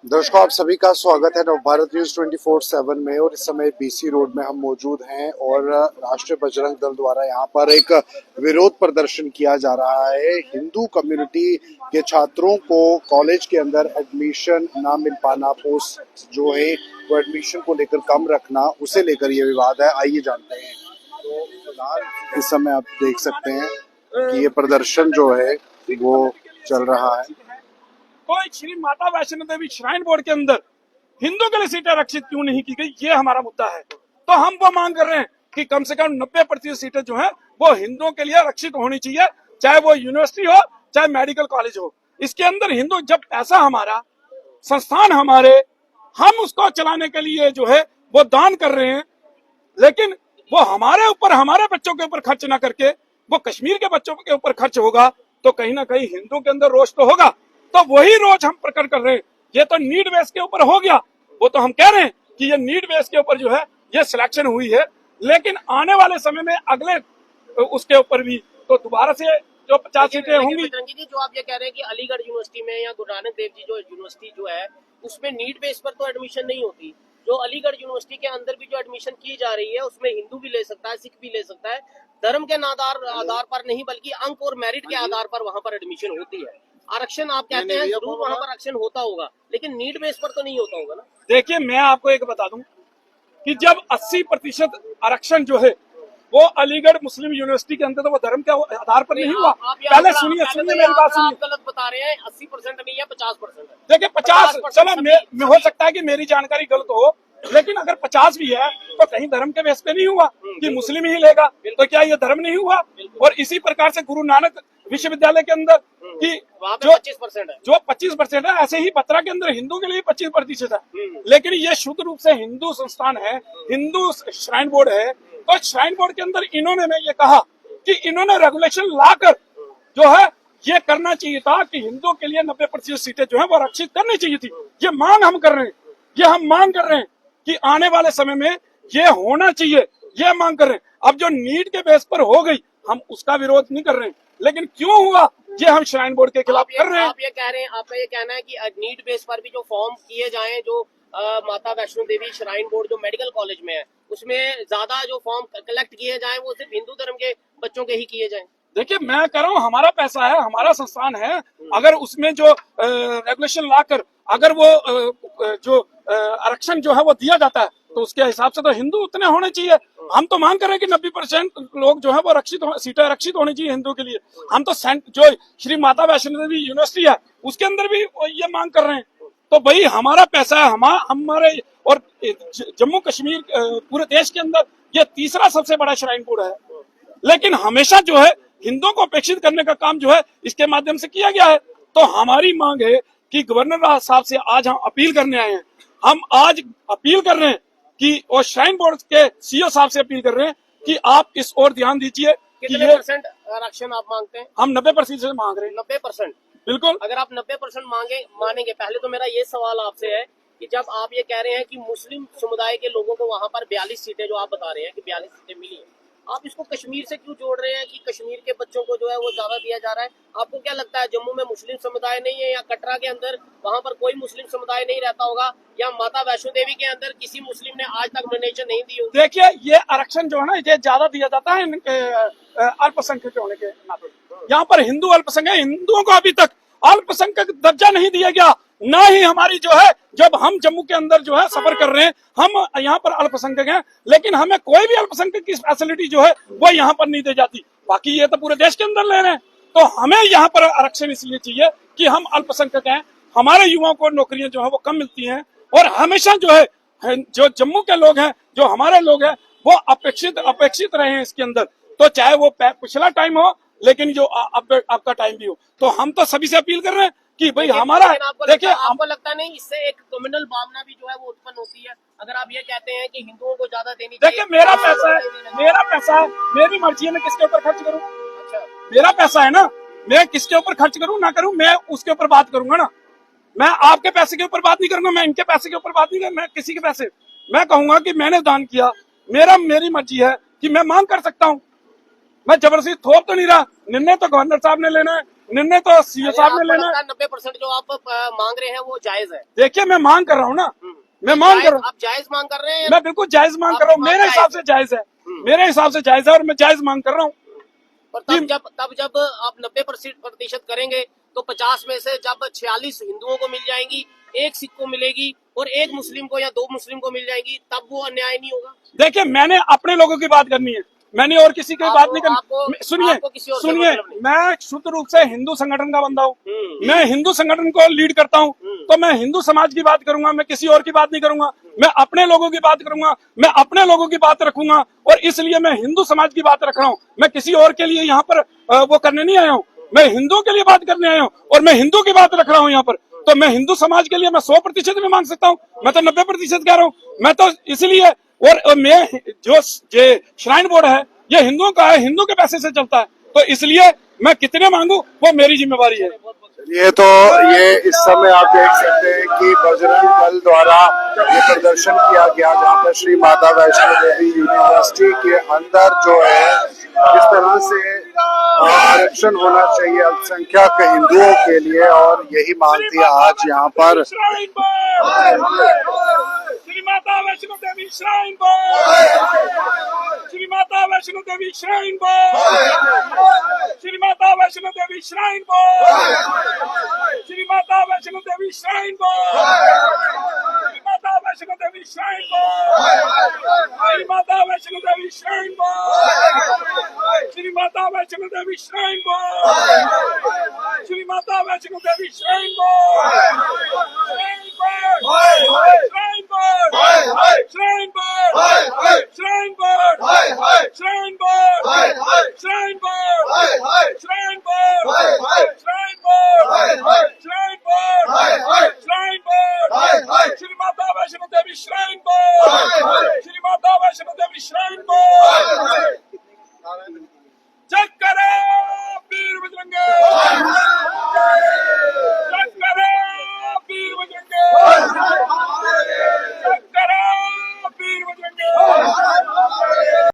दर्शकों, आप सभी का स्वागत है नवभारत न्यूज 24/7 में। और इस समय बीसी रोड में हम मौजूद हैं और राष्ट्रीय बजरंग दल द्वारा यहाँ पर एक विरोध प्रदर्शन किया जा रहा है। हिंदू कम्युनिटी के छात्रों को कॉलेज के अंदर एडमिशन ना मिल पाना, पोस्ट जो है वो एडमिशन को लेकर कम रखना, उसे लेकर ये विवाद है। आइए जानते हैं। तो फिलहाल इस समय आप देख सकते हैं कि ये प्रदर्शन जो है वो चल रहा है। तो श्री माता वैष्णो देवी श्राइन बोर्ड के अंदर हिंदू के लिए सीटें आरक्षित क्यों नहीं की गई, ये हमारा मुद्दा है। तो हम वो मांग कर रहे हैं कि कम से कम 90% सीटें जो है वो हिंदुओं के लिए आरक्षित होनी चाहिए, चाहे वो यूनिवर्सिटी हो चाहे मेडिकल कॉलेज हो। इसके अंदर हिंदू, जब पैसा हमारा, संस्थान हमारे, हम उसको चलाने के लिए जो है वो दान कर रहे हैं, लेकिन वो हमारे ऊपर, हमारे बच्चों के ऊपर खर्च ना करके वो कश्मीर के बच्चों के ऊपर खर्च होगा, तो कहीं ना कहीं हिंदुओं के अंदर रोष तो होगा। तो वही रोज हम प्रकट कर रहे हैं। ये तो नीड बेस के ऊपर हो गया, वो तो हम कह रहे हैं कि ये नीड बेस के ऊपर जो है ये सिलेक्शन हुई है, लेकिन आने वाले समय में अगले उसके ऊपर भी तो दोबारा से जो 50 सीटें होंगी। बजरंगी जी, जो आप ये कह रहे हैं कि अलीगढ़ यूनिवर्सिटी में या गुरु नानक देव जी जो यूनिवर्सिटी जो है उसमें नीड बेस पर तो एडमिशन नहीं होती। जो अलीगढ़ यूनिवर्सिटी के अंदर भी जो एडमिशन की जा रही है उसमें हिंदू भी ले सकता है, सिख भी ले सकता है। धर्म के आधार पर नहीं बल्कि अंक और मेरिट के आधार पर वहाँ पर एडमिशन होती है। आरक्षण आप कहते हैं जरूर वहाँ पर आरक्षण होता होगा, लेकिन नीड बेस पर तो नहीं होता होगा ना। देखिए, मैं आपको एक बता दूं कि जब 80% आरक्षण जो है वो अलीगढ़ मुस्लिम यूनिवर्सिटी के अंदर, तो वो धर्म के आधार पर नहीं हुआ। पहले सुनिए मेरी बात सुनिए। आप गलत बता रहे हैं, 80% नहीं है, 50% है। देखिए 50, चलो हो सकता है कि मेरी जानकारी गलत हो, लेकिन अगर 50 भी है तो कहीं धर्म के बेस पे नहीं हुआ कि मुस्लिम ही लेगा, तो क्या ये धर्म नहीं हुआ? और इसी प्रकार से गुरु नानक विश्वविद्यालय के अंदर कि जो 25% है, जो 25% है, ऐसे ही बत्रा के अंदर हिंदू के लिए 25% है। लेकिन ये शुद्ध रूप से हिंदू संस्थान है, हिंदू श्राइन बोर्ड है। तो श्राइन बोर्ड के अंदर इन्होंने, मैं ये कहा कि इन्होंने रेगुलेशन लाकर जो है ये करना चाहिए था कि हिंदुओं के लिए 90% सीटें जो है वो आरक्षित करनी चाहिए थी। ये मांग हम कर रहे हैं, ये हम मांग कर रहे हैं कि आने वाले समय में ये होना चाहिए, ये मांग कर रहे हैं। अब जो नीट के बेस पर हो गई, हम उसका विरोध नहीं कर रहे हैं, लेकिन क्यों हुआ ये हम श्राइन बोर्ड के खिलाफ कर रहे हैं। आप ये कह रहे हैं, आपका ये कहना है कि नीट बेस पर भी जो फॉर्म किए जाएं, जो माता वैष्णो देवी श्राइन बोर्ड जो मेडिकल कॉलेज में है उसमें ज्यादा जो फॉर्म कलेक्ट किए जाएं वो सिर्फ हिंदू धर्म के बच्चों के ही किए जाएं। देखिए, मैं कह रहा हूँ हमारा पैसा है, हमारा संस्थान है। अगर उसमें जो रेगुलेशन लाकर अगर वो जो आरक्षण जो है वो दिया जाता है, तो उसके हिसाब से तो हिंदू उतने होने चाहिए। हम तो मांग कर रहे हैं कि 90% लोग जो है वो सीटें आरक्षित होनी चाहिए हिंदू के लिए। हम तो जो श्री माता वैष्णो देवी यूनिवर्सिटी है उसके अंदर भी ये मांग कर रहे हैं। तो भाई हमारा पैसा है, हमारे, और जम्मू कश्मीर पूरे देश के अंदर ये तीसरा सबसे बड़ा श्राइन बोर्ड है, लेकिन हमेशा जो है हिंदुओं को अपेक्षित करने का काम जो है इसके माध्यम से किया गया है। तो हमारी मांग है कि गवर्नर साहब से आज हम अपील करने आए हैं। हम आज अपील कर रहे हैं कि, और श्राइन बोर्ड के सीईओ साहब से अपील कर रहे हैं कि आप इस ओर ध्यान दीजिए कि कितने ये परसेंट आरक्षण आप मांगते हैं? हम 90% से मांग रहे हैं। 90%? बिल्कुल। अगर आप 90% मानेंगे, पहले तो मेरा ये सवाल आपसे है कि जब आप ये कह रहे हैं कि मुस्लिम समुदाय के लोगों को वहां पर 42 सीटें जो आप बता रहे हैं कि 42 सीटें मिली है, आप इसको कश्मीर से क्यों जोड़ रहे हैं कि कश्मीर के बच्चों को जो है वो ज्यादा दिया जा रहा है? आपको क्या लगता है जम्मू में मुस्लिम समुदाय नहीं है, या कटरा के अंदर वहां पर कोई मुस्लिम समुदाय नहीं रहता होगा, या माता वैष्णो देवी के अंदर किसी मुस्लिम ने आज तक डोनेशन नहीं दी होगी? देखिए, ये आरक्षण जो है ना ये ज्यादा दिया जाता है अल्पसंख्यक होने के नाते। यहाँ पर हिंदू अल्पसंख्यक, हिंदुओं को अभी तक अल्पसंख्यक दर्जा नहीं दिया गया। ना ही हमारी जो है, जब हम जम्मू के अंदर जो है सफर कर रहे हैं, हम यहाँ पर अल्पसंख्यक हैं, लेकिन हमें कोई भी अल्पसंख्यक की फैसिलिटी जो है वो यहाँ पर नहीं दी जाती। बाकी ये तो पूरे देश के अंदर ले रहे हैं। तो हमें यहाँ पर आरक्षण इसलिए चाहिए कि हम अल्पसंख्यक हैं, हमारे युवाओं को नौकरियां जो है वो कम मिलती हैं, और हमेशा जो है जो जम्मू के लोग हैं, जो हमारे लोग हैं, वो अपेक्षित रहे हैं इसके अंदर। तो चाहे वो पिछला टाइम हो, लेकिन जो आपका टाइम भी हो, तो हम तो सभी से अपील कर रहे हैं कि भाई हमारा, देखिए आपको लगता नहीं इससे एक कम्युनल भावना भी जो है वो उत्पन्न होती है अगर आप ये कहते हैं कि हिंदुओं को ज्यादा देनी चाहिए? देखिए, मेरा पैसा है, मेरी मर्जी है, मैं किसके ऊपर खर्च करूं। अच्छा, मेरा पैसा है ना, मैं किसके ऊपर खर्च करूं ना करूं, मैं उसके ऊपर बात करूंगा ना। मैं आपके पैसे के ऊपर बात नहीं करूंगा, मैं इनके पैसे के ऊपर बात नहीं करूंगा, मैं किसी के पैसे, मैं कहूंगा कि मैंने दान किया, मेरी मर्जी है कि मैं मांग कर सकता हूं। मैं जबरदस्ती थोप तो नहीं रहा। निर्णय तो गवर्नर साहब ने लेना है, निर्णय तो सीओ साहब ने लेना है। 90% जो आप मांग रहे हैं वो जायज है। देखिए मैं मांग कर रहा हूँ ना, मैं मांग कर रहा हूँ, आप जायज मांग कर रहे हैं। मैं बिल्कुल जायज मांग कर रहा हूँ, मेरे हिसाब से जायज है, मेरे हिसाब से जायज है और मैं जायज मांग कर रहा हूँ। और तब जब आप 90% करेंगे तो 50 में से जब 46 हिंदुओं को मिल जाएंगी, 1 सिख को मिलेगी और 1 मुस्लिम को या 2 मुस्लिम को मिल जाएंगी, तब वो अन्याय नहीं होगा। देखिए मैंने अपने लोगों की बात करनी है, मैंने और किसी की बात नहीं करनी। सुनिए सुनिए, मैं शुद्ध रूप से हिंदू संगठन का बंदा हूँ, मैं हिंदू संगठन को लीड करता हूँ, तो मैं हिंदू समाज की बात करूंगा, मैं किसी और की बात नहीं करूंगा, मैं अपने लोगों की बात करूंगा, मैं अपने लोगों की बात रखूंगा और इसलिए मैं हिंदू समाज की बात रख रहा हूँ। मैं किसी और के लिए यहाँ पर वो करने नहीं आया हूँ, मैं हिंदुओं के लिए बात करने आया हूँ और मैं हिंदू की बात रख रहा हूँ यहाँ पर। तो मैं हिंदू समाज के लिए मैं 100% भी मांग सकता हूँ, मैं तो 90% कह रहा हूँ। मैं तो इसलिए और मैं जो श्राइन बोर्ड है ये हिंदुओं का है, हिंदू के पैसे से चलता है, तो इसलिए मैं कितने मांगू वो मेरी जिम्मेवारी है। ये तो ये इस समय आप देख सकते हैं कि बजरंग दल द्वारा ये प्रदर्शन किया गया जहाँ पर श्री माता वैष्णो देवी यूनिवर्सिटी के अंदर जो है इस तरह से आरक्षण होना चाहिए अल्पसंख्यक हिंदुओं के लिए, और यही मांग थी आज यहाँ पर। Shri Mata Vaishno Devi shrine board, Shri Mata Vaishno Devi shrine board, Shri Mata Vaishno Devi shrine board, Shri Mata Vaishno Devi shrine board, Shri Mata Vaishno Devi shrine board, Shri Mata Vaishno Devi shrine board, Shri Mata Vaishno Devi shrine board, Shri Mata Vaishno Devi shrine board, shrine board, shrine board, shrine board, shrine board, shrine board, shrine board, shrine board, shrine board, shrine board, Shri Mata Vaishno Devi shrine board, Shri Mata Vaishno Devi shrine board,